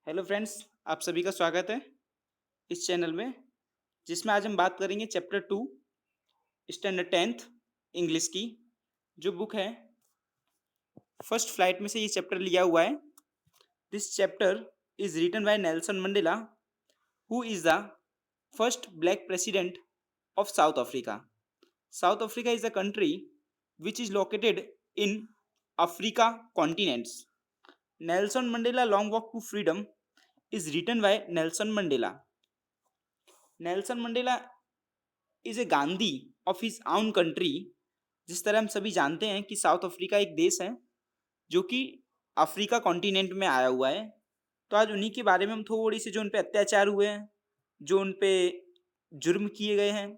Hello friends, आप सभी का स्वागत है इस चैनल में जिसमें आज हम बात करेंगे चैप्टर 2 स्टैंडर्ड 10th इंग्लिश की जो बुक है फर्स्ट फ्लाइट में से ये चैप्टर लिया हुआ है। This chapter is written by Nelson Mandela who is the first black president of South Africa. South Africa is a country which is located in Africa continents. Nelson Mandela Long Walk to Freedom is written by Nelson Mandela. Nelson Mandela is a Gandhi of his आउन country. जिस तरह हम सभी जानते हैं कि south Africa एक देश है जो कि अफ्रीका कॉन्टिनेंट में आया हुआ है। तो आज उन्हीं के बारे में हम थोड़ी सी जो उन पे अत्याचार हुए हैं, जो उन पे जुर्म किए गए हैं,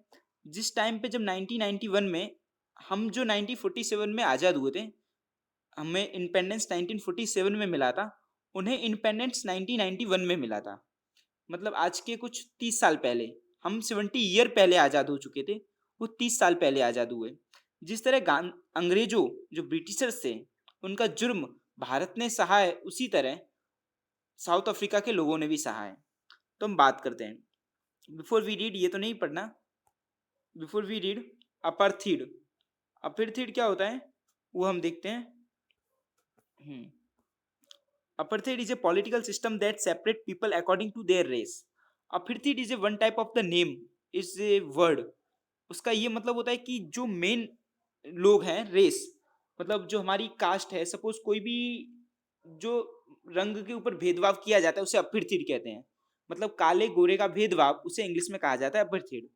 जिस टाइम पे जब 1991 में हम जो 1947 में आज़ाद हुए थे, हमें इंडिपेंडेंस 1947 में मिला था, उन्हें इंडिपेंडेंस 1991 में मिला था। मतलब आज के कुछ 30 साल पहले, हम 70 ईयर पहले आज़ाद हो चुके थे, वो 30 साल पहले आज़ाद हुए। जिस तरह अंग्रेजों जो ब्रिटिशर्स थे उनका जुर्म भारत ने सहा है, उसी तरह साउथ अफ्रीका के लोगों ने भी सहा है। तो हम बात करते हैं। बिफोर वी रीड, ये तो नहीं पढ़ना, before we read apartheid. Apartheid क्या होता है वो हम देखते हैं। Apartheid is a political system that separate people according to their race. Apartheid is a one type of the name, is a word. उसका ये मतलब होता है कि जो मेन लोग हैं रेस, मतलब जो हमारी कास्ट है, सपोज कोई भी जो रंग के ऊपर भेदभाव किया जाता है उसे अपीड़ित कहते हैं। मतलब काले गोरे का भेदभाव उसे इंग्लिश में कहा जाता है अपीड़ित।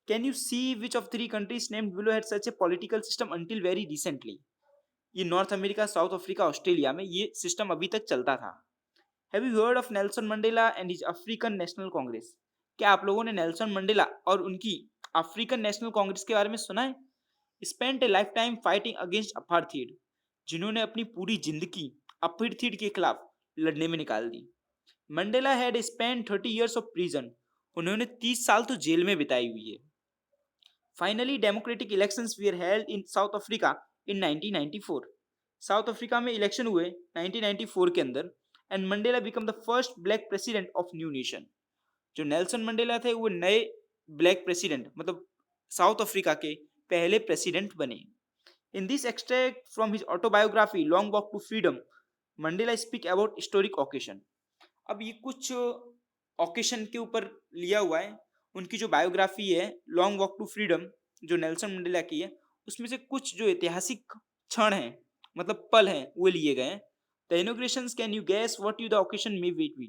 Can you see which of three countries named below had such a political system until very recently. ये North America, South Africa, Australia में ये सिस्टम अभी तक चलता था। Have you heard of Nelson Mandela and his African National Congress. क्या आप लोगों ने नेल्सन मंडेला और उनकी अफ्रीकन नेशनल कांग्रेस के बारे में सुना है। स्पेंट ए life time fighting against apartheid, जिन्होंने अपनी पूरी जिंदगी अपार्थीड के खिलाफ लड़ने में निकाल दी। Mandela had spent 30 years of prison, उन्होंने 30 साल तो जेल में बिताई हुई है। Finally democratic elections were held in South Africa in 1994। South Africa में इलेक्शन हुए 1994 के अंदर and Mandela become the first black president of new nation. जो नेल्सन मंडेला थे वो नए ब्लैक प्रेसिडेंट, मतलब साउथ अफ्रीका के पहले प्रेसिडेंट बने। In this extract from his autobiography long walk to freedom, Mandela speak about historic occasion. अब ये कुछ ओकेशन के ऊपर लिया हुआ है। उनकी जो बायोग्राफी है लॉन्ग वॉक टू फ्रीडम जो नेल्सन मंडेला की है, उसमें से कुछ जो ऐतिहासिक क्षण हैं, मतलब पल हैं, वो लिए गए हैं। The inaugurations, can you guess what you the occasion may be.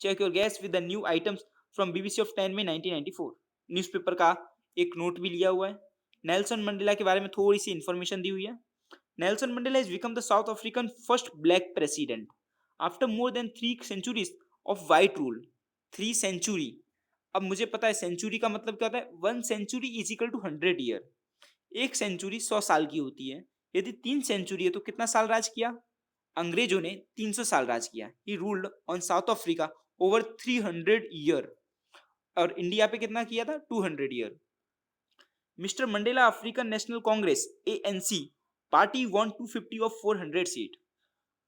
Check your guess with the new items from BBC of 10 में 1994। न्यूज़पेपर का एक नोट भी लिया हुआ है। नेल्सन मंडेला के बारे में थोड़ी सी इंफॉर्मेशन दी हुई है। Nelson Mandela has become the South African first black president after more than 3 centuries of white rule। 3 century, अब मुझे पता है सेंचुरी का मतलब क्या होता है। 1 century is equal to 100 year. एक सेंचुरी 100 साल की होती है। यदि 3 सेंचुरी है तो कितना साल राज किया। अंग्रेजों ने 300 साल राज किया। He ruled on South Africa over 300 year. और इंडिया पे कितना किया था, 200 year. Mister Mandela African National Congress ANC party won 250 of 400 seat.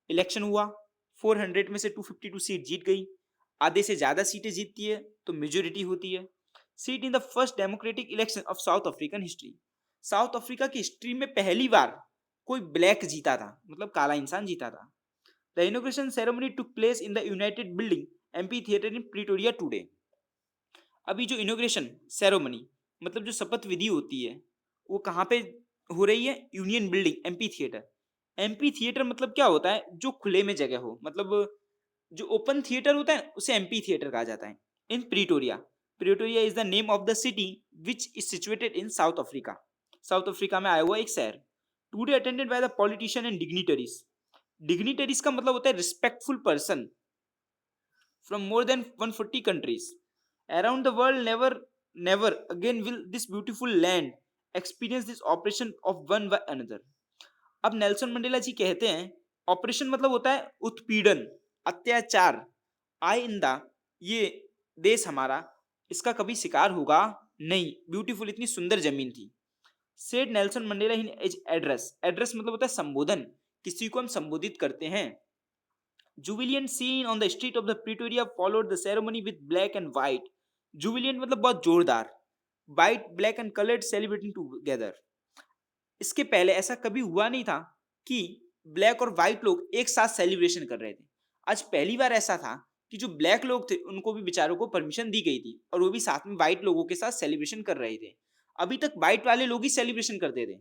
Election हुआ, 400 में से 252 सीट जीत गई। आधे से ज्यादा सीटें जीतती है तो मेजोरिटी होती है। Seat in the first democratic election of South African history. South Africa की हिस्ट्री में पहली बार कोई ब्लैक जीता था, मतलब काला इंसान जीता था। The inauguration ceremony took place in the United building amphi theatre in Pretoria today. अभी जो इनॉग्रेशन सेरेमनी, मतलब जो शपथ विधि होती है, वो कहाँ पे हो रही है, union building MP theatre. MP theatre मतलब क्या होता है, जो खुले में जगह हो, मतलब जो ओपन थिएटर होता है उसे एमपी थिएटर कहा जाता है। In Pretoria, Pretoria is the name of the city which is situated in South Africa. South Africa में आया हुआ एक शहर। Today attended by the politician and dignitaries. Dignitaries का मतलब होता है respectful person from more than 140 countries around the world। never again will this beautiful land experience this operation of one by another। अब नेल्सन मंडेला जी कहते हैं operation मतलब होता है उत्पीड़न, अत्याचार। आइंदा ये देश हमारा इसका कभी शिकार होगा नहीं। ब्यूटीफुल, इतनी सुंदर जमीन थी। सेड नेल्सन मंडेला इन एज एड्रेस। एड्रेस मतलब होता है संबोधन, किसी को हम संबोधित करते हैं। Jubilant scene on the street of the Pretoria followed the ceremony with black and white. Jubilant मतलब बहुत जोरदार, white black and coloured celebrating together. इसके पहले ऐसा कभी हुआ नहीं था कि ब्लैक और व्हाइट लोग एक साथ सेलिब्रेशन कर रहे थे. आज पहली बार ऐसा था कि जो ब्लैक लोग थे उनको भी बेचारों को परमिशन दी गई थी और वो भी साथ में व्हाइट लोगों के साथ सेलिब्रेशन कर रहे थे. अभी तक व्हाइट वाले लोग ही सेलिब्रेशन करते थे.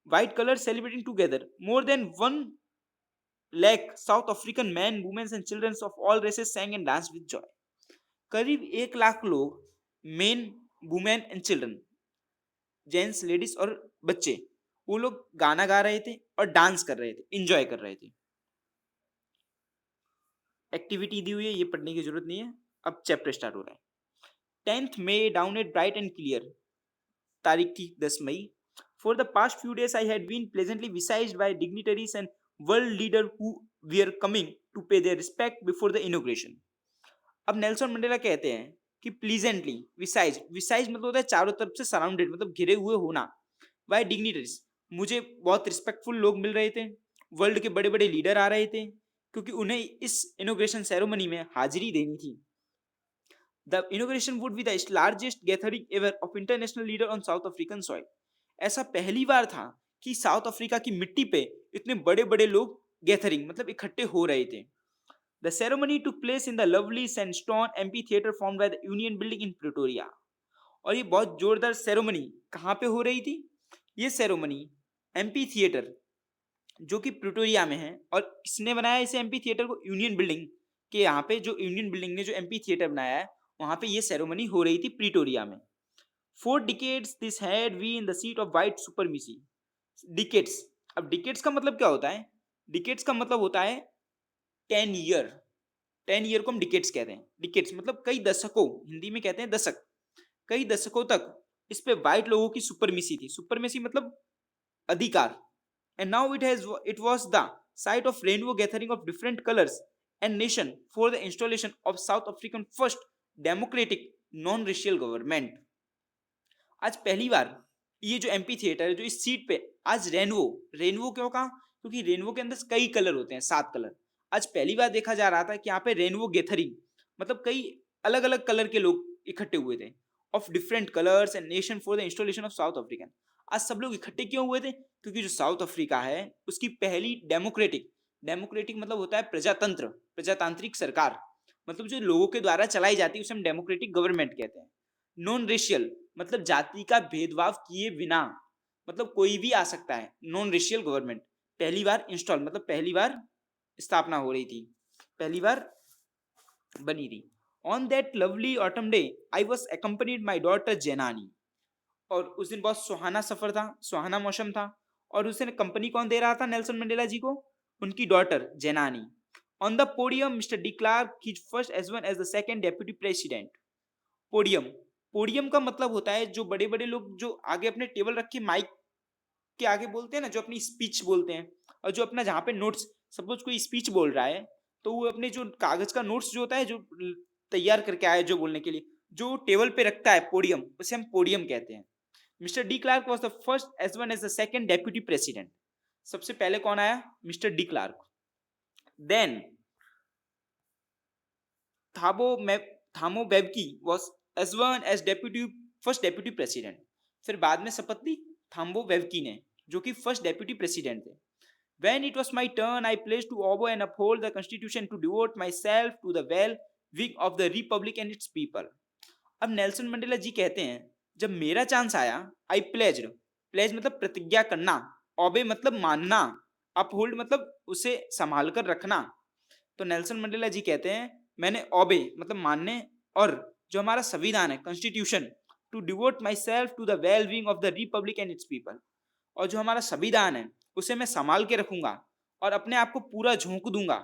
White colour celebrating together, more than 1 lakh South African man, women and children of all races sang and dance with joy. करीब 1 लाख लोग, men, women and children, gents, ladies और बच्चे, वो लोग गाना गा रहे थे और डांस कर रहे थे, एंजॉय कर रहे थे. एक्टिविटी दी हुई है, ये पढ़ने की जरूरत नहीं है. अब चैप्टर स्टार्ट हो रहा है. 10th May dawned bright and clear. तारीख थी 10 मई. For the past few days I had been pleasantly besieged by dignitaries and world leader who were coming to pay their respect before the inauguration. अब Nelson Mandela कहते हैं कि pleasantly, विसाइज, विसाइज मतलब होता है चारों तरफ से सराउंडेड, मतलब घिरे हुए होना, बाय डिग्निटरीज, मुझे बहुत रिस्पेक्टफुल लोग मिल रहे थे, वर्ल्ड के बड़े बड़े लीडर आ रहे थे क्योंकि उन्हें इस इनॉग्रेशन सेरेमनी में हाजिरी देनी थी. The inauguration would be the largest gathering ever of international leader on south African soil. ऐसा पहली बार था कि साउथ अफ्रीका की मिट्टी पे इतने बड़े बड़े लोग गैदरिंग मतलब इकट्ठे हो रहे थे. The ceremony took place in the lovely sandstone amphitheater formed by the Union Building in Pretoria. और ये बहुत जोरदार सेरेमनी कहाँ पे हो रही थी? ये सेरेमनी एम्पी थिएटर जो कि प्रिटोरिया में है, और किसने बनाया इसे एम्पी थिएटर को? यूनियन बिल्डिंग के यहाँ पे, जो यूनियन बिल्डिंग ने जो एम्पी थिएटर बनाया है वहाँ पे ये सेरेमनी हो रही थी प्रिटोरिया में. 4 decades this had been the seat of white supremacy. Decades, अब डिकेड्स का मतलब क्या होता है? डिकेड्स का मतलब होता है 10 ईयर. 10 ईयर को हम डिकेट्स कहते हैं. डिकेट्स मतलब कई दशकों, हिंदी में कहते हैं दशक. कई दशकों तक इस पे व्हाइट लोगों की सुपरमेसी थी. सुपरमेसी मतलब अधिकार. And now it was the site of rainbow gathering of different colours and nation for the installation of South African first democratic non racial government. आज पहली बार ये जो एम्पी थिएटर है, जो इस सीट पे आज रेनबो, रेनबो क्यों कहा? क्योंकि रेनबो के अंदर कई कलर होते हैं, 7 कलर. आज पहली बार देखा जा रहा था कि यहाँ पे रेनबो गैदरिंग मतलब कई अलग अलग कलर के लोग इकट्ठे हुए थे, of different colours and nation for the installation of South African. आज सब लोग इकट्ठे क्यों हुए थे? क्योंकि जो साउथ अफ्रीका है उसकी पहली डेमोक्रेटिक, डेमोक्रेटिक मतलब होता है प्रजातंत्र, प्रजातांत्रिक सरकार, मतलब जो लोगों के द्वारा चलाई जाती है उसे हम डेमोक्रेटिक गवर्नमेंट कहते हैं. नॉन रेशियल मतलब जाति का भेदभाव किए बिना, मतलब कोई भी आ सकता है. नॉन रेशियल गवर्नमेंट पहली बार इंस्टॉल मतलब पहली बार स्थापना हो रही थी, पहली बार बनी थी. On that lovely autumn day I was accompanied my daughter Zenani. और उस दिन बहुत सुहाना सफर था, सुहाना मौसम था, और उस दिन कंपनी कौन दे रहा था नेल्सन मंडेला जी को? उनकी daughter Zenani. On the podium mister de Klerk, his first as one as the second deputy president. Podium, podium का मतलब होता है जो बड़े बड़े लोग जो आगे अपने टेबल रख के माइक के आगे बोलते हैं ना, जो अपनी स्पीच बोलते हैं, और जो अपना जहाँ पे नोट्स, सपोज कोई स्पीच बोल रहा है तो वो अपने जो कागज का नोट्स जो होता है जो तैयार करके आया जो बोलने के लिए, जो टेबल पे रखता है पोडियम, उसे हम पोडियम कहते हैं. Mister de Klerk was the first as one as the second deputy president. सबसे पहले कौन आया? Mister de Klerk. Then Thabo Mbeki was as one as deputy, first deputy president. फिर बाद में शपथ ली थाम्बो वेबकी ने, जो कि फर्स्ट डेप्यूटी प्रेसिडेंट थे. When it was my turn, I pledged to obey and uphold the Constitution, to devote myself to the well-being of the Republic and its people. अब Nelson Mandela ji कहते हैं जब मेरा चांस आया, आई pledged, pledge मतलब प्रतिज्ञा करना, ओबे मतलब मानना, अपहोल्ड मतलब उसे संभाल कर रखना. तो नेल्सन मंडेला जी कहते हैं मैंने ओबे मतलब मानने, और जो हमारा संविधान है constitution, to devote myself to the well being of the republic and its people, और जो हमारा संविधान है उसे मैं संभाल के रखूंगा और अपने आप को पूरा झोंक दूंगा,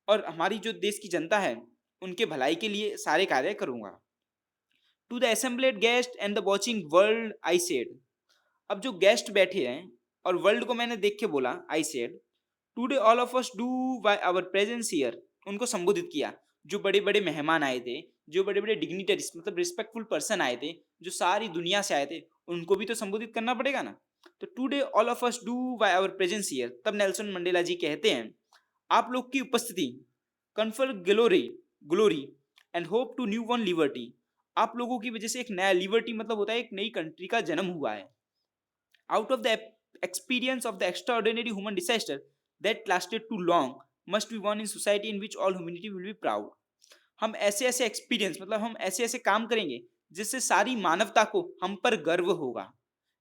और हमारी जो देश की जनता है उनके भलाई के लिए सारे कार्य करूंगा. To the assembled guest and the watching world I said. अब जो गेस्ट बैठे हैं और वर्ल्ड को मैंने देख के बोला, I said today all of us do by our presence here. उनको संबोधित किया, जो बड़े बड़े मेहमान आए थे, जो बड़े बड़े डिग्निटरीज मतलब रिस्पेक्टफुल पर्सन आए थे, जो सारी दुनिया से आए थे, उनको भी तो संबोधित करना पड़ेगा ना. तो today all of us do by our presence here. तब नेल्सन मंडेला जी कहते हैं आप लोग की उपस्थिति confer glory glory and hope to new one liberty. आप लोगों की वजह से एक नया लिबर्टी मतलब होता है एक नई कंट्री का जन्म हुआ है। Out of the experience of the extraordinary human disaster that lasted too long must be one in society in which all humanity will be proud। हम ऐसे ऐसे एक्सपीरियंस मतलब हम ऐसे ऐसे काम करेंगे जिससे सारी मानवता को हम पर गर्व होगा।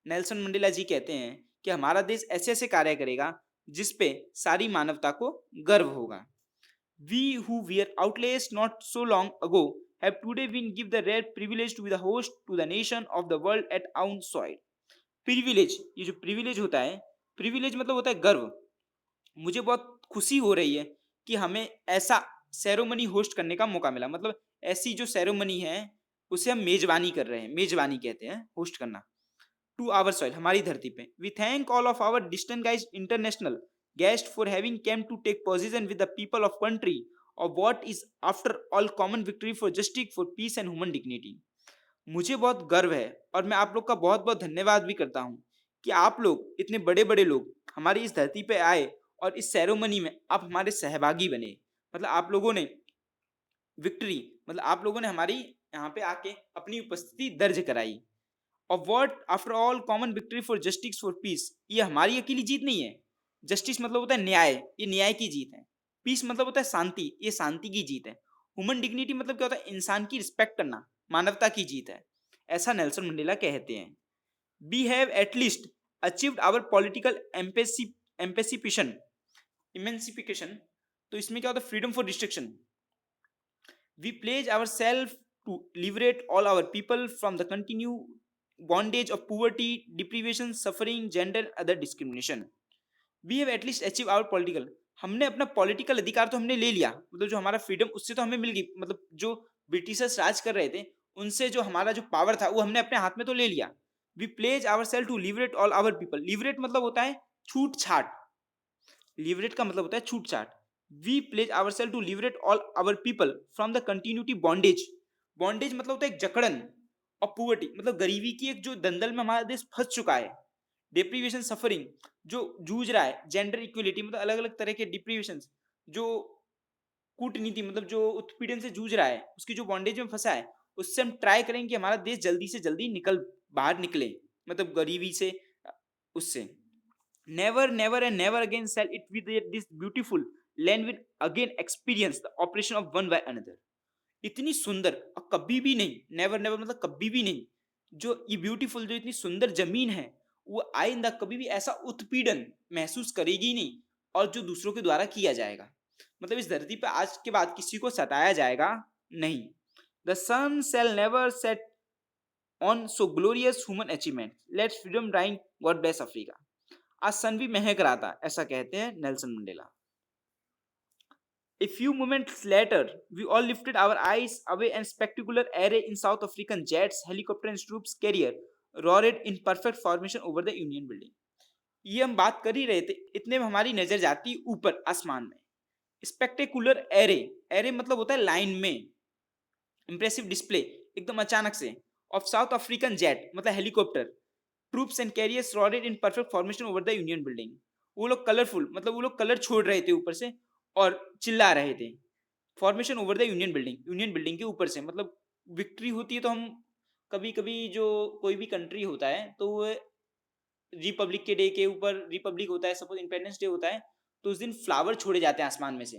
नेल्सन मंडेला जी कहते हैं कि हमारा देश ऐसे ऐसे कार्य करेगा जिस पे सारी मानवता को गर्व होगा। We who were outlaced not so long ago have today been given the rare privilege to be the host to the nation of the world at our own soil। Privilege, ये जो प्रिविलेज होता है, privilege मतलब होता है गर्व। मुझे बहुत खुशी हो रही है कि हमें ऐसा सेरेमनी होस्ट करने का मौका मिला। मतलब ऐसी जो सेरेमनी है उसे हम मेजबानी कर रहे हैं, मेजबानी कहते हैं होस्ट करना। टू आवर सॉइल, हमारी धरती पे। We thank all of our distinguished international guest for having came to take position with the people of country और what is after all common victory for justice for peace and human dignity. मुझे बहुत गर्व है और मैं आप लोग का बहुत बहुत धन्यवाद भी करता हूँ कि आप लोग इतने बड़े बड़े लोग हमारी इस धरती पे आए और इस सेरेमनी में आप हमारे सहभागी बने। मतलब आप लोगों ने विक्ट्री, मतलब आप लोगों ने हमारी यहाँ पे आके अपनी उपस्थिति दर्ज कराई। और what after all common victory for justice for piece, ये हमारी अकेली जीत नहीं है। जस्टिस मतलब होता है न्याय, ये न्याय की जीत है। पीस मतलब होता है शांति, ये शांति की जीत है। ह्यूमन डिग्निटी मतलब क्या होता है, इंसान की रिस्पेक्ट करना, मानवता की जीत है। ऐसा नेल्सन मंडेला कहते हैं। We have at least achieved our political emancipation, emancipation. तो इसमें क्या होता है, freedom for destruction. We pledge our self to liberate all our people from the continue bondage of poverty, deprivation, suffering, gender, other discrimination। We have at least achieved our political, हमने अपना political अधिकार तो हमने ले लिया, मतलब जो हमारा फ्रीडम उससे तो हमें मिल गई। मतलब जो ब्रिटिशर्स राज कर रहे थे उनसे जो हमारा जो पावर था वो हमने अपने हाथ में तो ले लिया। We pledge our self to liberate all our people. Liberate मतलब होता है छूट छाट, लिबरेट का मतलब होता है छूट छाट। We pledge our self to liberate all our people from the continuity bondage. Bondage मतलब होता है एक जकड़न, और पुअर्टी मतलब गरीबी की एक जो दंदल में हमारा देश फंस चुका है। डिप्रीवेशन, सफरिंग जो जूझ रहा है। जेंडर इक्वलिटी मतलब अलग अलग तरह के डिप्रीवेशन, जो कूटनीति मतलब जो उत्पीड़न से जूझ रहा है, उसकी जो बॉन्डेज में फंसा है, उससे हम ट्राई करेंगे कि हमारा देश जल्दी से जल्दी बाहर निकले, मतलब गरीबी से, उससे। Never never and never again shall it with this beautiful land will again experience the oppression of one by another. इतनी सुंदर और कभी भी नहीं, नेवर नेवर मतलब कभी भी नहीं, जो ये ब्यूटीफुल जो इतनी सुंदर जमीन है वो आइंदा कभी भी ऐसा उत्पीड़न महसूस करेगी नहीं, और जो दूसरों के द्वारा किया जाएगा। मतलब इस धरती पर आज के बाद किसी को सताया जाएगा नहीं। The sun shall never set on so glorious human achievement, let freedom reign, God bless Africa. आज सन भी महक रहा था, ऐसा कहते हैं Nelson Mandela. A few moments later, we all lifted our eyes away and spectacular array in South African jets, helicopter and troops carrier roared in perfect formation over the Union building। ये हम बात कर ही रहे थे, इतने में हमारी नजर जाती ऊपर आसमान में। स्पेक्टेकुलर एरे, एरे मतलब होता है लाइन में, इंप्रेसिव डिस्प्ले एकदम अचानक से, ऑफ साउथ अफ्रीकन जेट मतलब helicopter, troops and carriers roared in perfect formation over the Union building. वो लोग कलरफुल मतलब वो लोग कलर छोड़ रहे थे ऊपर से और चिल्ला रहे थे। Formation over the Union building, union building के ऊपर से। मतलब विक्ट्री होती है तो हम कभी कभी जो कोई भी कंट्री होता है तो वो रिपब्लिक के डे के ऊपर, रिपब्लिक होता है सपोज, इंडिपेंडेंस डे होता है, तो उस दिन फ्लावर छोड़े जाते हैं आसमान में से,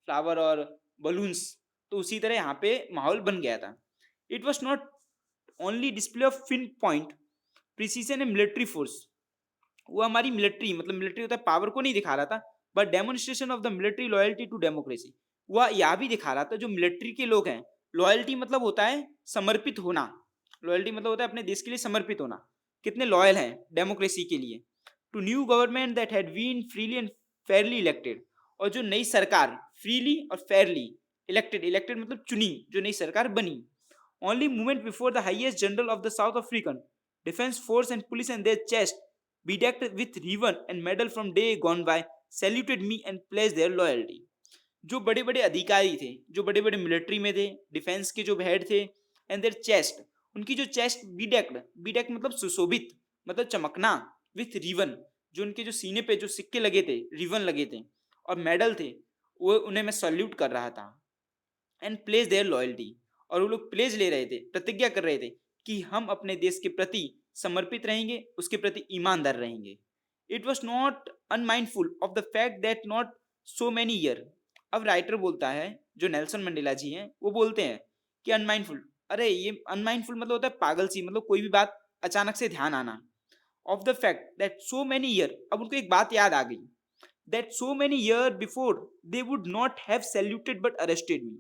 फ्लावर और बलून्स। तो उसी तरह यहाँ पे माहौल बन गया था। It was not only display of pin point precision and military force. वो हमारी मिलिट्री मतलब मिलिट्री होता है पावर को नहीं दिखा रहा था, but demonstration of the military loyalty to democracy. वह यह भी दिखा रहा था जो मिलिट्री के लोग हैं, लॉयल्टी मतलब होता है समर्पित होना, लॉयल्टी मतलब होता है अपने देश के लिए समर्पित होना, कितने लॉयल हैं डेमोक्रेसी के लिए। To new government that had been freely and fairly elected, और जो नई सरकार फ्रीली और फेयरली इलेक्टेड, इलेक्टेड मतलब चुनी, जो नई सरकार बनी। Only movement before the highest general of the South African defence force and police and their chest bedecked with ribbon and medal from day gone by saluted me and pledged their loyalty। जो बड़े बड़े अधिकारी थे, जो बड़े बड़े military में थे, डिफेंस के जो हेड थे, एंड देयर चेस्ट, उनकी जो चेस्ट बीडेक्ड, बीडेक्ड मतलब सुशोभित मतलब चमकना, विथ रिवन, जो उनके जो सीने पे जो सिक्के लगे थे, रिवन लगे थे, और मेडल थे, वो उन्हें मैं सल्यूट कर रहा था एंड प्लेज देयर लॉयल्टी, और वो लोग प्लेज ले रहे थे, प्रतिज्ञा कर रहे थे कि हम अपने देश के प्रति समर्पित रहेंगे, उसके प्रति ईमानदार रहेंगे। It was not unmindful of the fact that not so many year. अब राइटर बोलता है, जो नेल्सन मंडेला जी हैं, वो बोलते हैं कि अनमाइंडफुल, अरे ये अनमाइंडफुल मतलब होता है पागल सी, मतलब कोई भी बात अचानक से ध्यान आना। Of the fact that so many year, अब उनको एक बात याद आ गई, that so many year before they would not have saluted but arrested me.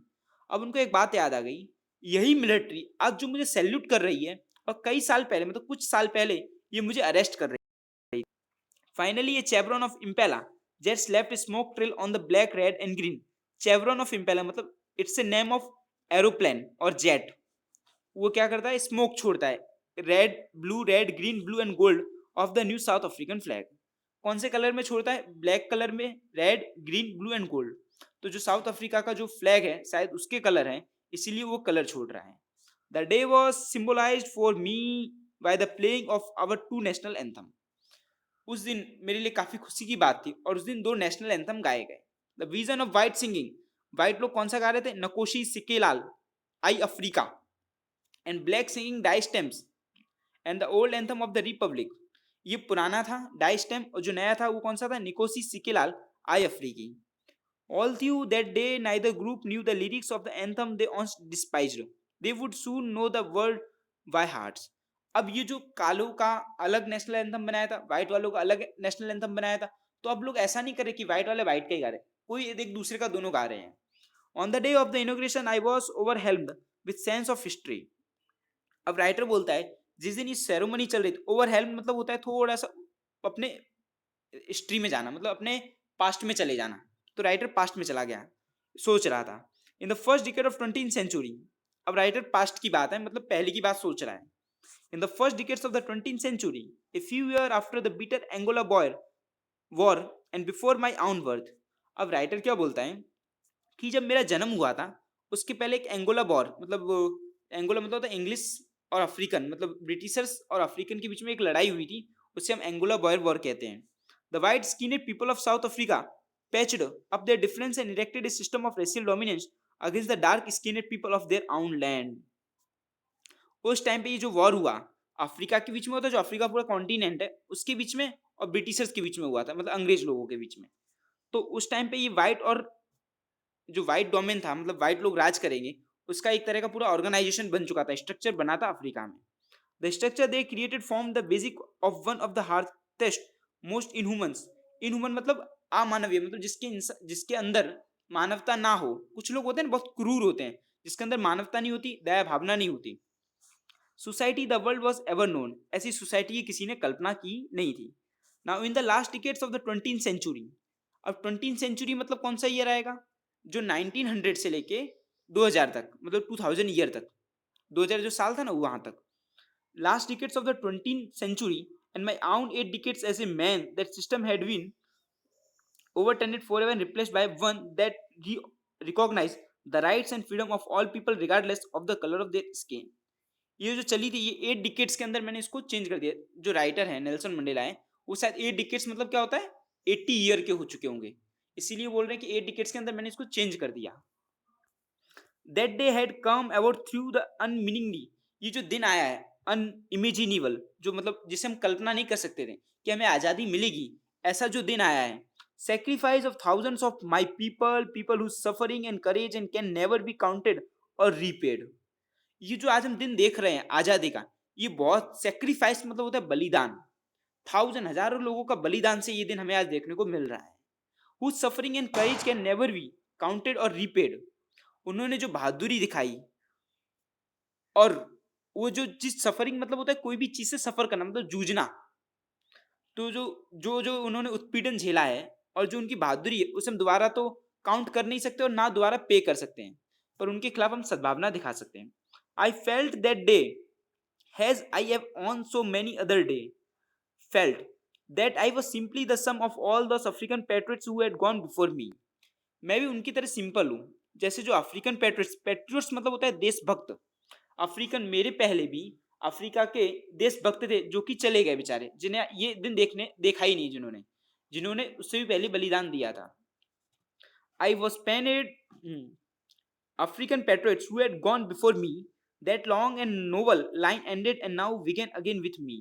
अब उनको एक बात याद आ गई, यही मिलिट्री आज जो मुझे सैल्यूट कर रही है, और कई साल पहले मतलब कुछ साल पहले ये मुझे अरेस्ट कर रही है। Finally a chevron of Impala jets left smoke trail on the black red and green. Chevron of Impala मतलब it's a name of aeroplane और जेट। वो क्या करता है, स्मोक छोड़ता है, red green blue and gold of the new South African flag. कौन से कलर में छोड़ता है, ब्लैक कलर में, red green blue and gold. तो जो साउथ अफ्रीका का जो फ्लैग है शायद उसके कलर हैं, इसीलिए वो कलर छोड़ रहा है। The day was symbolised for me by the playing of our two national anthem. उस दिन मेरे लिए काफी खुशी की बात थी, और उस दिन 2 नेशनल एंथम गाए गए। The vision of white singing, white लोग कौन सा गा रहे थे, Nkosi Sikelel i Afrika, and black singing Die Stems and the old anthem of the republic. ये पुराना था डाई स्टेम, और जो नया था वो कौन सा था, निकोसी सिकेलाल आई अफ्रीकी। All through that day neither group new the lyrics of the anthem they on डिस्पाइज्ड, they would soon know the world by hearts. अब ये जो कालों का अलग नेशनल एंथम बनाया था, व्हाइट वालों का अलग नेशनल एंथम बनाया था, तो अब लोग ऐसा नहीं करे कि व्हाइट वाले व्हाइट का ही गा रहे, कोई एक दूसरे का दोनों गा रहे हैं। On the day of the inauguration I was overwhelmed with sense of history. अब राइटर बोलता है, जिस दिन ये सेरेमनी चल रही थी, ओवरहेल्म मतलब होता है थोड़ा सा अपने हिस्ट्री में जाना, मतलब अपने पास्ट में चले जाना। तो राइटर पास्ट में चला गया, सोच रहा था। In the first decade of 20th century, अब राइटर पास्ट की बात है, मतलब पहले की बात सोच रहा है। In the first decades of the 20th century, a few year after the bitter Anglo Boer war and before my own birth. अब राइटर क्या बोलता है कि जब मेरा जन्म हुआ था उसके पहले एक एंगोला वॉर, मतलब एंगोला मतलब होता है इंग्लिश और अफ्रीकन, मतलब ब्रिटिशर्स और अफ्रीकन के बीच में एक लड़ाई हुई थी, उसे हम एंगोला बॉयर वॉर कहते हैं। The white skinned people of South Africa patched up their difference and erected a system of racial dominance against the dark skinned people of their own land. उस टाइम पे ये जो war हुआ Africa के बीच में होता, जो अफ्रीका पूरा कॉन्टिनेंट है उसके बीच में, और ब्रिटिशर्स के बीच में हुआ था, मतलब अंग्रेज लोगों के बीच में। तो उस टाइम पे ये व्हाइट और जो व्हाइट डोमेन था, मतलब व्हाइट लोग राज करेंगे, उसका एक तरह का पूरा ऑर्गेनाइजेशन बन चुका था, स्ट्रक्चर बना था अफ्रीका में। The structure they created form the basic of one of the hardest most inhumans. Inhuman मतलब अमानवीय, मतलब जिसके अंदर मानवता ना हो। कुछ लोग होते हैं बहुत क्रूर होते हैं, जिसके अंदर मानवता नहीं होती, दया भावना नहीं होती। Society the world was ever known, ऐसी सोसाइटी की किसी ने कल्पना की नहीं थी। Now in the last decades of the 20th century, अब 20th सेंचुरी मतलब कौन सा ईयर आएगा, जो 1900 से लेके 2000 तक, मतलब 2000 ईयर तक, 2000 जो साल था ना वहां तक। Last decades of the 20th century and my own 8 decades as a man, that system had been overturned forever and replaced by one that recognize the rights and freedom of all people regardless of the color of their skin। ये जो चली थी ये 8 decades के अंदर मैंने इसको change कर दिया। जो राइटर है नेल्सन मंडेला है, वो शायद 8 डिकेट्स मतलब क्या होता है 80 ईयर के हो चुके होंगे, इसीलिए बोल रहे हैं कि 8 डिकेट्स के अंदर मैंने इसको चेंज कर दिया। That day had come about through the unmeaningly, ये जो दिन आया है अनइमेजिनेबल, जो मतलब जिसे हम कल्पना नहीं कर सकते थे कि हमें आज़ादी मिलेगी, ऐसा जो दिन आया है। Sacrifice of thousands of my people who suffering and courage and can never be counted और रीपेड। ये जो आज हम दिन देख रहे हैं आज़ादी का, ये बहुत सेक्रीफाइस मतलब होता है बलिदान, थाउजेंड हजारों लोगों का बलिदान से ये दिन हमें आज देखने को मिल रहा है। Who suffering and courage can never be counted और रीपेड, उन्होंने जो बहादुरी दिखाई, और वो जो चीज सफरिंग मतलब होता है कोई भी चीज से सफर करना मतलब जूझना, तो जो जो जो उन्होंने उत्पीड़न झेला है और जो उनकी बहादुरी है उसे हम दोबारा तो काउंट कर नहीं सकते और ना दोबारा पे कर सकते हैं, पर उनके खिलाफ हम सद्भावना दिखा सकते हैं। I felt that day as I have on so many other day felt that I was simply the sum of all those African patriots who had gone before me। मैं भी उनकी तरह सिंपल हूँ, जैसे जो अफ्रीकन पेट्रियट्स मतलब होता है देशभक्त। अफ्रीकन मेरे पहले भी अफ्रीका के देशभक्त थे जो कि चले गए बेचारे, जिन्हें ये दिन देखा ही नहीं, जिन्होंने उससे भी पहले बलिदान दिया था। I was penned African patriots who had gone before me. That long and noble line ended and now began again with me.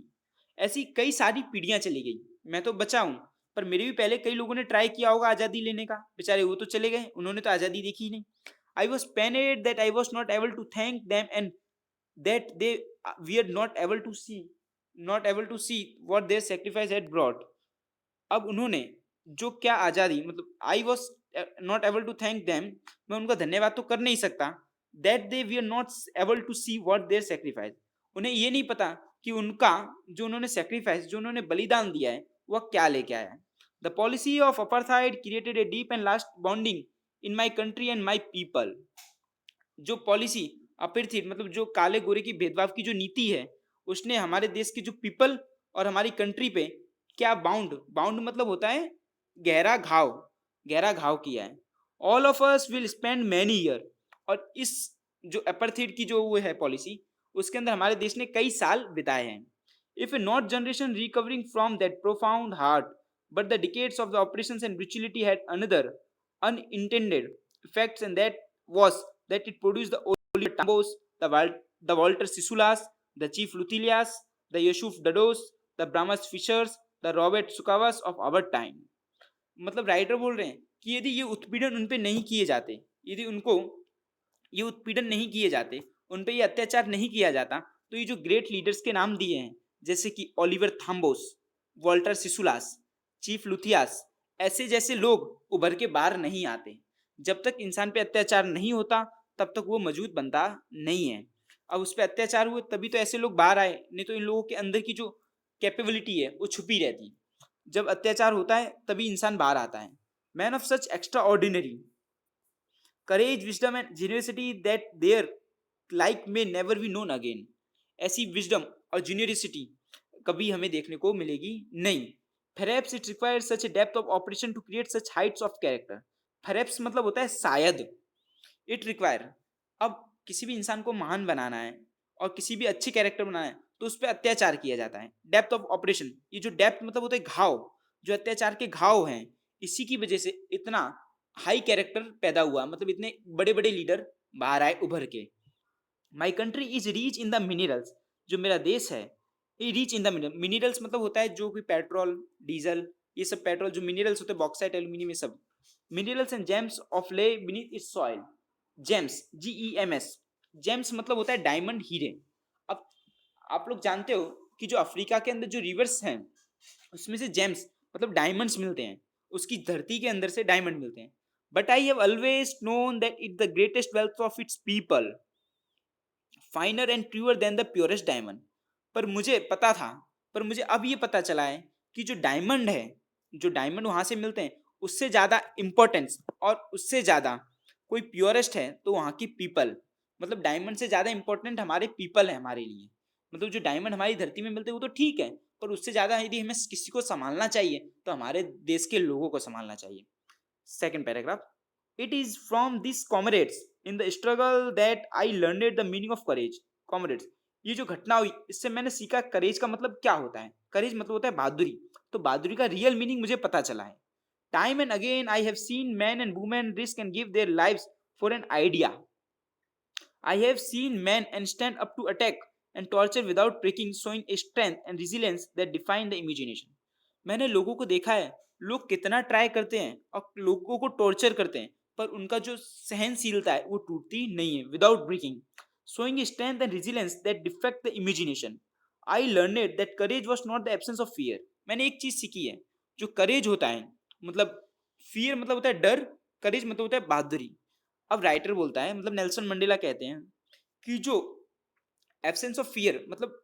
ऐसी कई सारी पीढ़ियां चली गई, मैं तो बचा हूं, पर मेरे भी पहले कई लोगों ने ट्राई किया होगा आजादी लेने का, बेचारे वो तो चले गए, उन्होंने तो आजादी देखी ही नहीं. I was pained that I was not able to thank them and that they were not able to see what their sacrifice had brought. अब उन्होंने जो क्या आज़ादी, मतलब I was not able to thank them, मैं उनका धन्यवाद तो कर नहीं सकता. That they we are not able to see what their sacrifice, उन्हें ये नहीं पता कि उनका जो उन्होंने सेक्रीफाइस, जो उन्होंने बलिदान दिया है, वह क्या लेके आया है. The policy of apartheid created a deep and last bonding in my country and my people. जो पॉलिसी अपिरथित, मतलब जो काले गोरे की भेदभाव की जो नीति है, उसने हमारे देश के जो पीपल और हमारी कंट्री पे क्या बाउंड मतलब होता है गहरा घाव किया है. All of us will spend many year, और इस जो अपार्थाइड की जो वो है पॉलिसी, उसके अंदर हमारे देश ने कई साल बिताए हैं. If A not generation recovering from that profound heart, but the decades of the operations and brutality had another unintended effects, and that was that it produced the Oliver Tambos, the Walter Sisulas, the Chief Lutilias, the Yusuf Dados, the Brahmas Fishers, the Robert Sukawas of our time. मतलब writer बोल रहे हैं कि यदि ये उत्पीड़न उन पे नहीं किए जाते, यदि उनको ये उत्पीड़न नहीं किए जाते, उन पे ये अत्याचार नहीं किया जाता, तो ये जो ग्रेट लीडर्स के नाम दिए हैं, जैसे कि ओलिवर थाम्बोस, वॉल्टर सिसुलास, चीफ लुथियास, ऐसे जैसे लोग उभर के बाहर नहीं आते. जब तक इंसान पे अत्याचार नहीं होता, तब तक वो मौजूद बनता नहीं है. अब उस पर अत्याचार हुए तभी तो ऐसे लोग बाहर आए, नहीं तो इन लोगों के अंदर की जो कैपेबिलिटी है वो छुपी रहती. जब अत्याचार होता है तभी इंसान बाहर आता है. Man of such extraordinary courage, wisdom and genuinity that their like may never be known again. ऐसी विजडम और जेन्युइनिटी कभी हमें देखने को मिलेगी नहीं. Perhaps it requires such a depth of operation to create such heights of character. Perhaps मतलब होता है शायद. It require, अब किसी भी इंसान को महान बनाना है और किसी भी अच्छे कैरेक्टर बनाना है, तो उस पर अत्याचार किया जाता है. डेप्थ ऑफ ऑपरेशन, ये जो डेप्थ मतलब होता है घाव, जो अत्याचार के घाव हैं, इसी की वजह से इतना हाई कैरेक्टर पैदा हुआ, मतलब इतने बड़े बड़े लीडर बाहर आए उभर के. My country is reach in the minerals, जो मेरा देश है ये रिच इन द मिनरल्स मतलब होता है जो कि पेट्रोल, डीजल, ये सब पेट्रोल जो मिनरल्स होते हैं, बॉक्साइट, एल्यूमिनियम, ये सब मिनरल्स एंड जेम्स ऑफ ले beneath it's soil. James, GEMS, James मतलब होता है डायमंड, हीरे. अब आप लोग जानते हो कि जो अफ्रीका के अंदर जो रिवर्स हैं, उसमें से जेम्स मतलब डायमंड्स मिलते हैं, उसकी धरती के अंदर से डायमंड मिलते हैं. But I have always known that it the greatest wealth of its people, finer and pure than the purest diamond. पर मुझे पता था, पर मुझे अब ये पता चला है कि जो डायमंड है, जो डायमंड वहां से मिलते हैं, उससे ज़्यादा इंपॉर्टेंस और उससे ज़्यादा कोई प्योरेस्ट है तो वहाँ की पीपल, मतलब डायमंड से ज़्यादा इंपॉर्टेंट हमारे पीपल है हमारे लिए. मतलब जो डायमंड हमारी धरती में मिलते हैं वो तो ठीक है, पर उससे ज़्यादा यदि हमें किसी को संभालना चाहिए तो हमारे देश के लोगों को संभालना चाहिए. Second paragraph. It is from this comrades in the struggle that I learned the meaning of courage. Comrades, ये जो घटना हुई इससे मैंने सीखा करेज का मतलब क्या होता है. करेज मतलब होता है बहादुरी, तो बहादुरी का रियल मीनिंग मुझे पता चला है. Time and again I have seen man and women risk and give their lives for an idea. I have seen man and stand up to attack and torture without breaking, showing a strength and resilience that define the imagination. मैंने लोगों को देखा है, लोग कितना try करते हैं और लोगों को टॉर्चर करते हैं, पर उनका जो सहनशीलता है वो टूटती नहीं है. Without breaking, showing strength and resilience that defect the imagination. I learned that courage was not the absence of fear. मैंने एक चीज सीखी है, जो करेज होता है, मतलब फियर मतलब होता है डर, करेज मतलब होता है बहादुरी. अब राइटर बोलता है, मतलब नेल्सन मंडेला कहते हैं कि जो एब्सेंस ऑफ फियर मतलब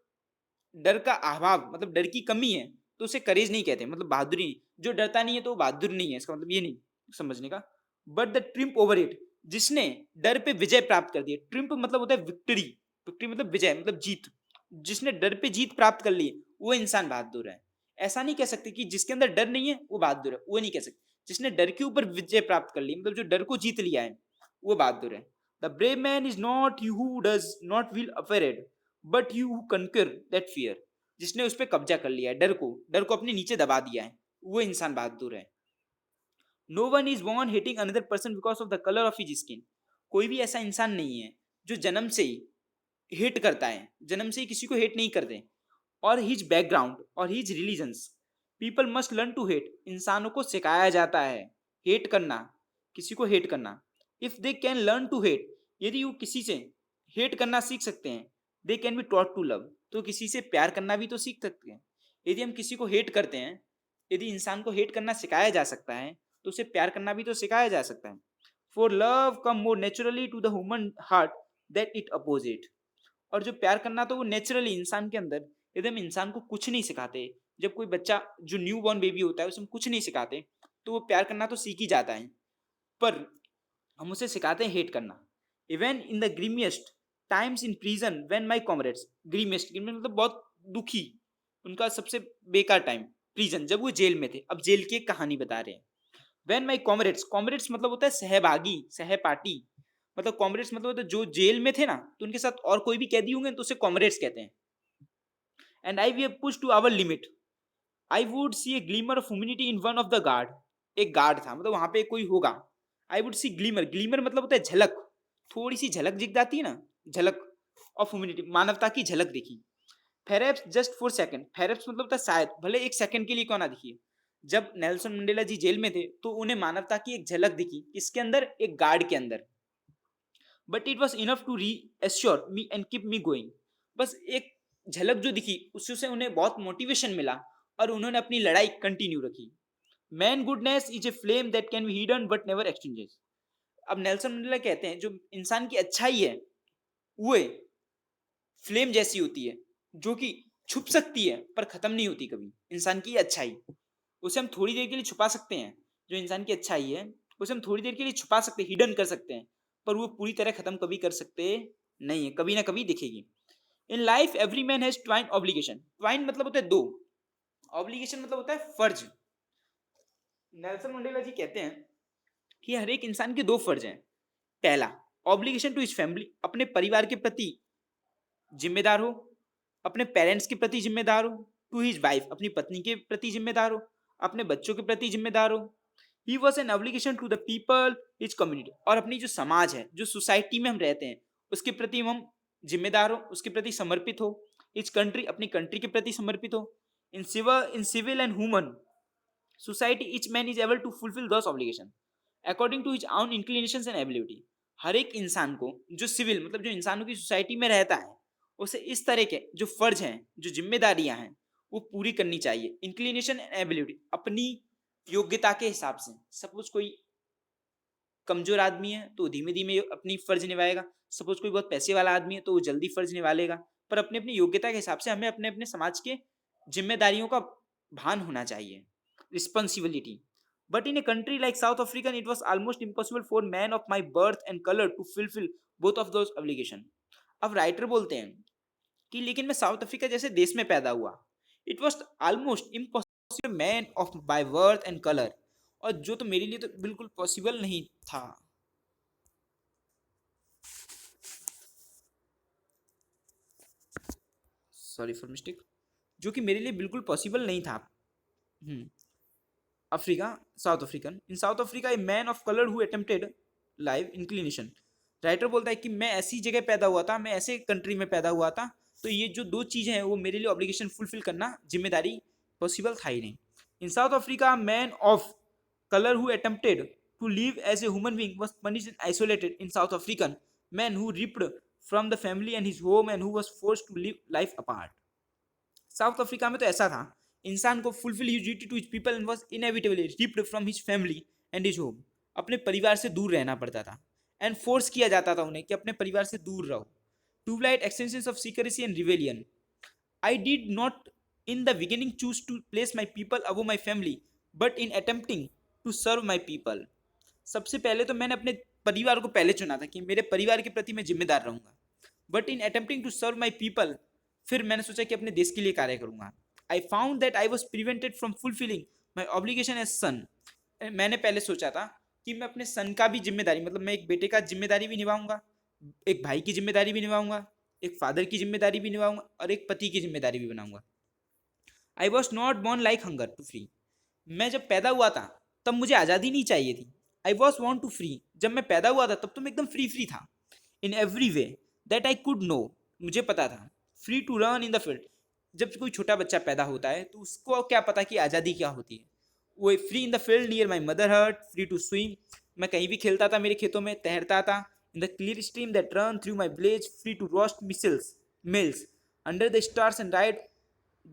डर का अभाव, मतलब डर की कमी है, तो उसे करेज नहीं कहते, मतलब बहादुरी नहीं. जो डरता नहीं है तो वो बहादुर नहीं है, इसका मतलब ये नहीं समझने का. But the triumph over it, जिसने डर पे विजय प्राप्त कर दी. ट्रिम्प मतलब होता है विक्ट्री, विक्ट्री मतलब विजय, मतलब जीत. जिसने डर पे जीत प्राप्त कर ली वो इंसान बहादुर है. ऐसा नहीं कह सकते कि जिसके अंदर डर नहीं है वो बहादुर है, वो नहीं कह सकते. जिसने डर के ऊपर विजय प्राप्त कर ली, मतलब जो डर को जीत लिया है, वो बहादुर है. The brave man is not you who does not feel afraid, but you who conquer that fear. जिसने उस पर कब्जा कर लिया है, डर को अपने नीचे दबा दिया है, वो इंसान बहादुर है. No one is born hating another person because of the colour of his skin. कोई भी ऐसा इंसान नहीं है जो जन्म से ही हेट करता है, जन्म से ही किसी को हेट नहीं करते। और हिज बैकग्राउंड और his religions, people must learn to hate. इंसानों को सिखाया जाता है हेट करना, किसी को हेट करना। If they can learn to hate, यदि वो किसी से हेट करना सीख सकते हैं, they can be taught to love, तो किसी से प्यार करना भी तो सीख सकते हैं। यदि हम किसी को हेट करते हैं, यदि इंसान को हेट करना सिखाया जा सकता है, तो उसे प्यार करना भी तो सिखाया जा सकता है। For love come more naturally to the human heart that it opposite. और जो प्यार करना तो वो नेचुरली इंसान के अंदर, यदि हम इंसान को कुछ नहीं सिखाते, जब कोई बच्चा जो न्यू बॉर्न बेबी होता है उसे हम कुछ नहीं सिखाते, तो वो प्यार करना तो सीख ही जाता है, पर हम उसे सिखाते हैं हेट करना। Even in the grimmest times in prison when my comrades, grimmest मतलब बहुत दुखी, उनका सबसे बेकार टाइम प्रिजन, जब वो जेल में थे। अब जेल की एक कहानी बता रहे हैं। व्हेन माय कॉमरेड्स, कॉमरेड्स मतलब होता है सहभागी, सहपाठी, मतलब कॉमरेड्स मतलब होता है जो जेल में थे ना, तो उनके साथ और कोई भी कैदी होंगे तो उसे कॉमरेड्स कहते हैं। And I we have push to our limit, I would see a glimmer of humanity in one of the guard. एक गार्ड था, मतलब वहां पे कोई होगा। I would see glimmer, glimmer मतलब होता है झलक, थोड़ी सी झलक दिख जाती है ना, झलक ऑफ ह्यूमैनिटी, मानवता की झलक दिखी। फेरेप्स जस्ट फॉर सेकंड, फेरेप्स मतलब होता है शायद, भले एक सेकंड के लिए क्यों ना दिखी। जब नेल्सन मंडेला जी जेल में थे तो उन्हें मानवता की एक झलक दिखी, किसके अंदर, एक गार्ड के अंदर। But it was enough to reassure me and keep me going. बस एक झलक जो दिखी उससे उन्हें बहुत मोटिवेशन मिला और उन्होंने अपनी लड़ाई कंटिन्यू रखी। Man goodness is a flame that can be hidden but never exchanges. अब नेल्सन मंडेला कहते हैं जो इंसान की अच्छाई है वो फ्लेम जैसी होती है, जो कि छुप सकती है पर खत्म नहीं होती कभी। इंसान की अच्छाई, उसे हम थोड़ी देर के लिए छुपा सकते हैं, जो इंसान की अच्छाई है उसे हम थोड़ी देर के लिए छुपा सकते हैं, हिडन कर सकते हैं, पर वो पूरी तरह खत्म कभी कर सकते नहीं है, कभी ना कभी दिखेगी। In life every man has twine obligation, twine मतलब होता है दो, ऑब्लिगेशन मतलब होता है फर्ज। नेल्सन मंडेला जी कहते हैं कि हर एक इंसान के दो फर्ज हैं। पहला, ऑब्लिगेशन टू हिज फैमिली, अपने परिवार के प्रति जिम्मेदार हो, अपने पेरेंट्स के प्रति जिम्मेदार हो। टू हिज वाइफ, अपनी पत्नी के प्रति जिम्मेदार हो, अपने बच्चों के प्रति जिम्मेदार हो। He was an obligation to the people his community, और अपनी जो समाज है, जो सोसाइटी में हम रहते हैं उसके प्रति हम जिम्मेदार हो, उसके प्रति समर्पित हो। इच कंट्री, अपनी कंट्री के प्रति समर्पित हो। In civil and human society each man is able to fulfil this obligation according to his own inclinations and ability. हर एक इंसान को जो सिविल मतलब जो इंसानों की सोसाइटी में रहता है उसे इस तरह के जो फर्ज हैं, जो जिम्मेदारियां हैं वो पूरी करनी चाहिए। इंक्लिनेशन एंड एबिलिटी, अपनी योग्यता के हिसाब से। सपोज कोई कमजोर आदमी है तो धीमे धीमे अपनी फर्ज निभाएगा, सपोज कोई बहुत पैसे वाला आदमी है तो वो जल्दी फर्ज निभा लेगा, पर अपनी अपनी योग्यता के हिसाब से हमें अपने अपने समाज के जिम्मेदारियों का भान होना चाहिए, responsibility. But in a country like South Africa it was almost impossible for man of my birth and colour to fulfil both of those obligation. अब राइटर बोलते हैं कि लेकिन मैं साउथ अफ्रीका जैसे देश में पैदा हुआ, it was almost impossible man of by birth and colour, और जो तो मेरे लिए तो बिल्कुल पॉसिबल नहीं था। सॉरी फॉर मिस्टेक, जो कि मेरे लिए बिल्कुल पॉसिबल नहीं था। Africa, south African, in South Africa a man of colour who attempted live inclination. Writer बोलता है कि मैं ऐसी जगह पैदा हुआ था, मैं ऐसे कंट्री में पैदा हुआ था, तो ये जो दो चीज़ें हैं वो मेरे लिए ऑब्लिगेशन फुलफिल करना, जिम्मेदारी पॉसिबल था ही नहीं। In South Africa man of colour who attempted to live as a human being was punished and isolated. In South African man who ripped from the family and his home and who was forced to live life apart. South Africa में तो ऐसा था, इंसान को fulfil his duty to his people and was inevitably ripped from his family and his home. अपने परिवार से दूर रहना पड़ता था एंड फोर्स किया जाता था उन्हें कि अपने परिवार से दूर रहो। Twilight extensions of secrecy and rebellion. I did not in the beginning choose to place my people above my family but in attempting to serve my people। सबसे पहले तो मैंने अपने परिवार को पहले चुना था कि मेरे परिवार के प्रति मैं जिम्मेदार रहूंगा, but in attempting to serve my people, फिर मैंने सोचा कि अपने देश के लिए कार्य करूंगा। I found that I was prevented from fulfilling my obligation as son. मैंने पहले सोचा था कि मैं अपने सन का भी जिम्मेदारी, मतलब मैं एक बेटे का जिम्मेदारी भी निभाऊंगा, एक भाई की जिम्मेदारी भी निभाऊंगा, एक फादर की जिम्मेदारी भी निभाऊंगा और एक पति की जिम्मेदारी भी बनाऊंगा। I was not born like hunger to free. मैं जब पैदा हुआ था तब मुझे आज़ादी नहीं चाहिए थी। I was want to free, जब मैं पैदा हुआ था तब तो मैं एकदम फ्री था in every way that I could know, मुझे पता था। Free to run in the field, जब कोई छोटा बच्चा पैदा होता है तो उसको क्या पता कि आज़ादी क्या होती है। वो free in the field near my mother hut, free to swim, मैं कहीं भी खेलता था, मेरे खेतों में तैरता था। In the clear stream that run through my village, free to roast measles mills under the stars and ride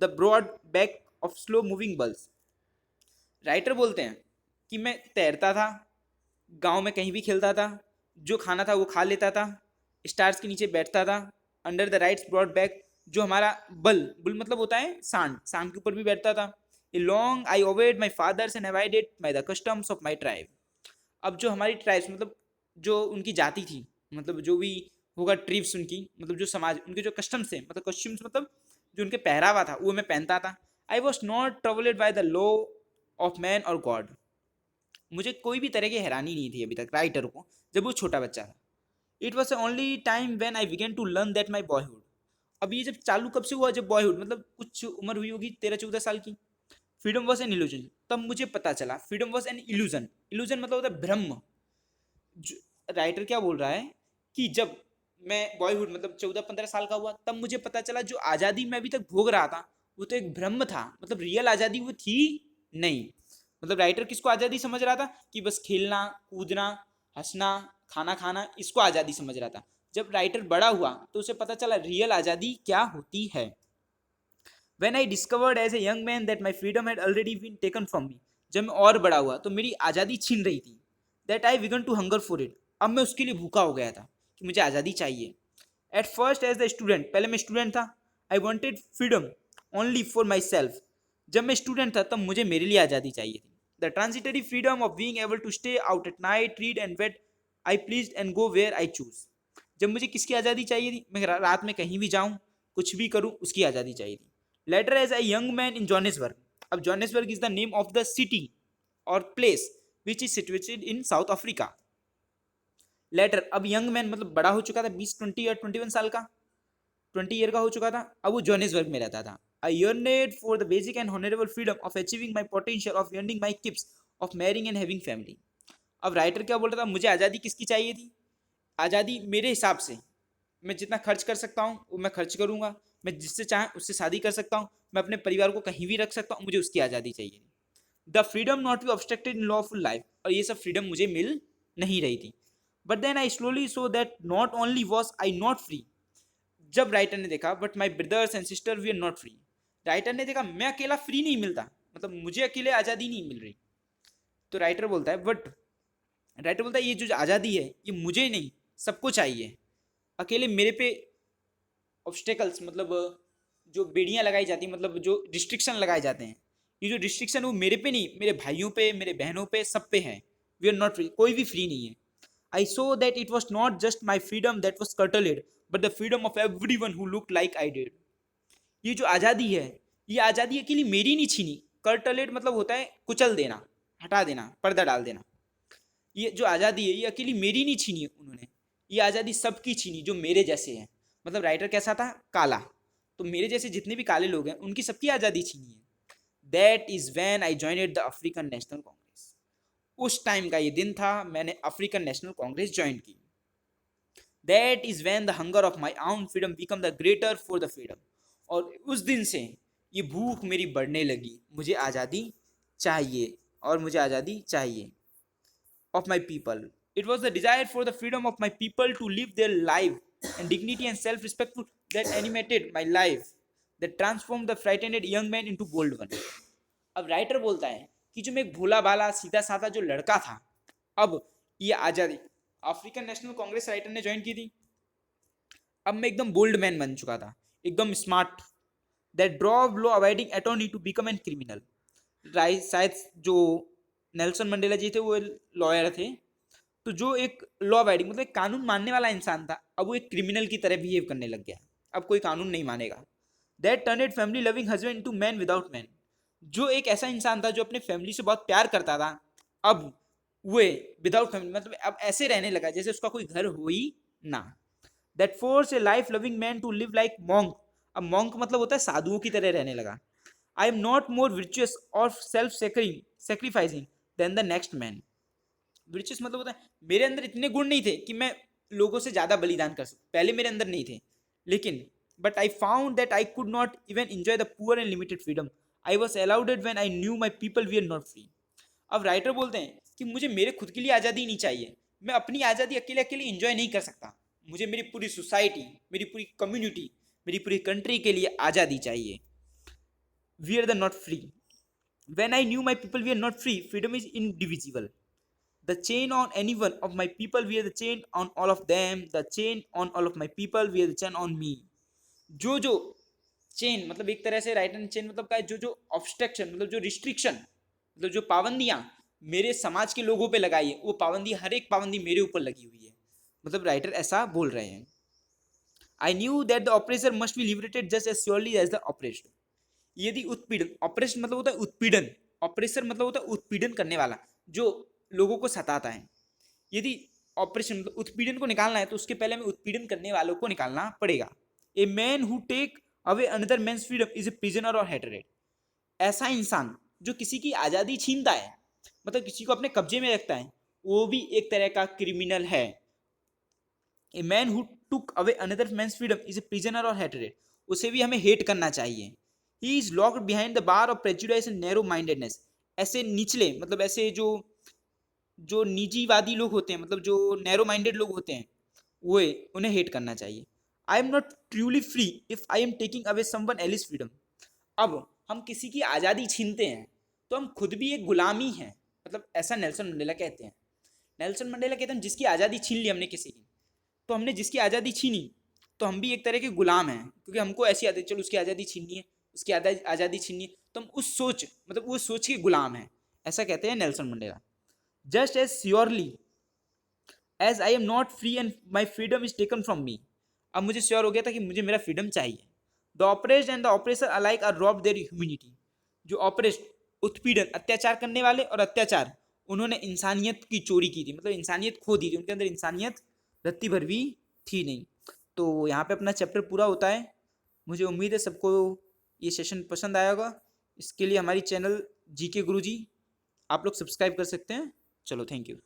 the broad back of slow moving bulls. Writer बोलते हैं कि मैं तैरता था, गांव में कहीं भी खेलता था, जो खाना था वो खा लेता था, स्टार्स के नीचे बैठता था, under the rights broad back, जो हमारा बल बुल मतलब होता है सांड, सांड के ऊपर भी बैठता था। A long I obeyed my fathers and avoided my the customs of my tribe. अब जो हमारी ट्राइब्स मतलब जो उनकी जाति थी, मतलब जो भी होगा ट्रिब्स उनकी, मतलब जो समाज उनके जो कस्टम्स थे, मतलब कस्टम्स मतलब जो उनके पहरावा था वो मैं पहनता था। आई was not troubled by the law of man और गॉड, मुझे कोई भी तरह की हैरानी नहीं थी अभी तक राइटर को जब वो छोटा बच्चा था। It was only time when I began to learn that my boyhood. अब ये जब चालू कब से हुआ, जब बॉयहुड मतलब कुछ उम्र हुई होगी 13-14 साल की। फ्रीडम वॉज एन इल्यूजन, तब मुझे पता चला freedom was an illusion. Illusion मतलब होता है भ्रम। राइटर क्या बोल रहा है कि जब मैं बॉयहुड मतलब 14-15 साल का हुआ तब मुझे पता चला जो आज़ादी मैं अभी तक भोग रहा था वो तो एक भ्रम था, मतलब रियल आज़ादी वो थी नहीं। मतलब राइटर किसको आज़ादी समझ रहा था कि बस खेलना कूदना हंसना खाना खाना, इसको आज़ादी समझ रहा था। जब राइटर बड़ा हुआ तो उसे पता चला रियल आज़ादी क्या होती है। When I discovered as a young man that my freedom had already been taken from me, जब मैं और बड़ा हुआ तो मेरी आज़ादी छीन रही थी। That I began to hunger for it, अब मैं उसके लिए भूखा हो गया था कि मुझे आज़ादी चाहिए। At first as the student, पहले मैं स्टूडेंट था, I wanted freedom only for myself, जब मैं स्टूडेंट था तब मुझे मेरे लिए आज़ादी चाहिए थी। The transitory freedom of being able to stay out at night, read and read I pleased and go where I choose, जब मुझे किसकी आज़ादी चाहिए थी, मैं रात में कहीं भी जाऊँ कुछ भी करूँ उसकी आज़ादी चाहिए थी। Later as a young man in Johannesburg, अब Johannesburg is the name of the city or place which is situated in South Africa. Later अब young man मतलब बड़ा हो चुका था, 20 या 21 साल का, 20 ईयर का हो चुका था, अब वो जोहानिसबर्ग में रहता था। I yearned for the basic and honorable freedom of achieving my potential, of earning my keeps, of marrying and having family. अब राइटर क्या बोल रहा था, मुझे आज़ादी किसकी चाहिए थी, आज़ादी मेरे हिसाब से, मैं जितना खर्च कर सकता हूँ वो मैं खर्च करूँगा, मैं जिससे चाहे उससे शादी कर सकता हूँ, मैं अपने परिवार को कहीं भी रख सकता हूँ, मुझे उसकी आज़ादी चाहिए। The freedom not be obstructed in lawful life, और ये सब फ्रीडम मुझे मिल नहीं रही थी। But then I slowly saw that not only was I not free, जब राइटर ने देखा but my brothers and sister we are not free, writer ने देखा मैं अकेला फ्री नहीं मिलता, मतलब मुझे अकेले आज़ादी नहीं मिल रही। तो राइटर बोलता है बट राइटर बोलता है ये जो आज़ादी है ये मुझे नहीं सबको चाहिए, अकेले मेरे पे ऑब्स्टेकल्स मतलब जो बेड़ियां लगाई जाती हैं, मतलब जो रिस्ट्रिक्शन लगाए जाते हैं, ये जो रिस्ट्रिक्शन वो मेरे पे नहीं, मेरे भाइयों पे मेरे बहनों पे सब पे है। वी आर नॉट फ्री, कोई भी फ्री नहीं है। I saw that it was not just my freedom that was curtailed but the freedom of everyone who look like I did. ये जो आज़ादी है ये आज़ादी अकेली मेरी नहीं छीनी, कर्टलेड मतलब होता है कुचल देना, हटा देना, पर्दा डाल देना। ये जो आज़ादी है ये अकेली मेरी नहीं छीनी उन्होंने, ये आज़ादी सबकी छीनी जो मेरे जैसे हैं। मतलब राइटर कैसा था, काला, तो मेरे जैसे जितने भी काले लोग हैं उनकी सबकी आज़ादी छीनी है। That is when I joined the African National Congress, उस टाइम का ये दिन था मैंने अफ्रीकन नेशनल कांग्रेस ज्वाइन की। That is when the hunger of my own freedom become the greater for the freedom, और उस दिन से ये भूख मेरी बढ़ने लगी, मुझे आज़ादी चाहिए और मुझे आज़ादी चाहिए। of my people. It was the desire for the freedom of my people to live their life and dignity and self-respect that animated my life, that transformed the frightened young man into bold one. अब writer बोलता है कि जो मैं एक भोला भाला सीधा साधा जो लड़का था, अब ये आज़ादी अफ्रीकन नेशनल कांग्रेस राइटर ने ज्वाइन की थी, अब मैं एकदम बोल्ड मैन बन चुका था, एकदम smart, that drove law avoiding attorney to become an criminal. शायद जो नेल्सन मंडेला जी थे वो लॉयर थे, तो जो एक लॉ अबाइडिंग मतलब एक कानून मानने वाला इंसान था अब वो एक क्रिमिनल की तरह बिहेव करने लग गया, अब कोई कानून नहीं मानेगा। That turned family loving husband to man without man, जो एक ऐसा इंसान था जो अपने फैमिली से बहुत प्यार करता था, अब वो विदाउट फैमिली मतलब अब ऐसे रहने लगा जैसे उसका कोई घर हो ही ना। That force a life loving man to live like monk, अब मॉन्क मतलब होता है साधुओं की तरह रहने लगा। आई एम नॉट मोर विर्चुअस और self sacrificing than the next man. Richest मतलब होता है मेरे अंदर इतने गुण नहीं थे कि मैं लोगों से ज़्यादा बलिदान कर सकूं, पहले मेरे अंदर नहीं थे, लेकिन but I found that I could not even enjoy the poor and limited freedom I was allowed it when I knew my people we are not free. अब राइटर बोलते हैं कि मुझे मेरे खुद के लिए आज़ादी नहीं चाहिए, मैं अपनी आज़ादी अकेले अकेले इंजॉय नहीं कर सकता, मुझे मेरी पूरी सोसाइटी, मेरी पूरी कम्युनिटी, मेरी पूरी कंट्री के लिए आज़ादी चाहिए। We are the not free when I knew my people were not free, freedom is indivisible. The chain on any one of my people were the chain on all of them. The chain on all of my people were the chain on me. जो जो chain मतलब एक तरह से right hand chain मतलब का जो जो ऑब्स्ट्रक्शन मतलब जो रिस्ट्रिक्शन मतलब जो पाबंदियां मेरे समाज के लोगों पे लगाई है, वो पाबंदी हर एक पाबंदी मेरे ऊपर लगी हुई है। मतलब राइटर ऐसा बोल रहे हैं। I knew that the oppressor must be liberated just as surely as the oppressed. यदि उत्पीड़न, ऑपरेशन मतलब होता है उत्पीड़न, ऑपरेसर मतलब होता है उत्पीड़न करने वाला जो लोगों को सताता है। यदि ऑपरेशन मतलब उत्पीड़न को निकालना है तो उसके पहले हमें उत्पीड़न करने वालों को निकालना पड़ेगा। A man who takes away another man's freedom is a prisoner और हेटरेड। ऐसा इंसान जो किसी की आज़ादी छीनता है मतलब किसी को अपने कब्जे में रखता है, वो भी एक तरह का क्रिमिनल है। A man who took away another man's freedom is a prisoner और हेटरेड। उसे भी हमें हेट करना चाहिए। He is locked behind the bar of prejudice and narrow mindedness. ऐसे निचले मतलब ऐसे जो जो निजीवादी लोग होते हैं मतलब जो नैरो माइंडेड लोग होते हैं वो उन्हें हेट करना चाहिए। आई am not truly free if I am taking away someone else freedom. अब हम किसी की आज़ादी छीनते हैं तो हम खुद भी एक गुलामी हैं, मतलब ऐसा नेल्सन मंडेला कहते हैं। नेल्सन मंडेला कहते हैं जिसकी आज़ादी छीन ली हमने किसी की, तो हमने जिसकी आज़ादी छीनी तो हम भी एक तरह के गुलाम हैं, क्योंकि हमको ऐसी आदत चलो उसकी आज़ादी छीननी है, उसकी आज़ादी छीननी है, तो हम उस सोच मतलब उस सोच के गुलाम हैं, ऐसा कहते हैं Nelson Mandela. Just as surely as I am not free and my freedom is taken from me. अब मुझे श्योर हो गया था कि मुझे मेरा फ्रीडम चाहिए। The oppressed and the oppressor alike are robbed their humanity. जो ऑपरेस्ड उत्पीड़न अत्याचार करने वाले और अत्याचार उन्होंने इंसानियत की चोरी की थी, मतलब इंसानियत खो दी थी, उनके अंदर इंसानियत रत्ती भर भी थी नहीं। तो यहाँ पे अपना चैप्टर पूरा होता है। मुझे उम्मीद है सबको ये सेशन पसंद आया होगा। इसके लिए हमारी चैनल जीके गुरुजी आप लोग सब्सक्राइब कर सकते हैं। चलो थैंक यू।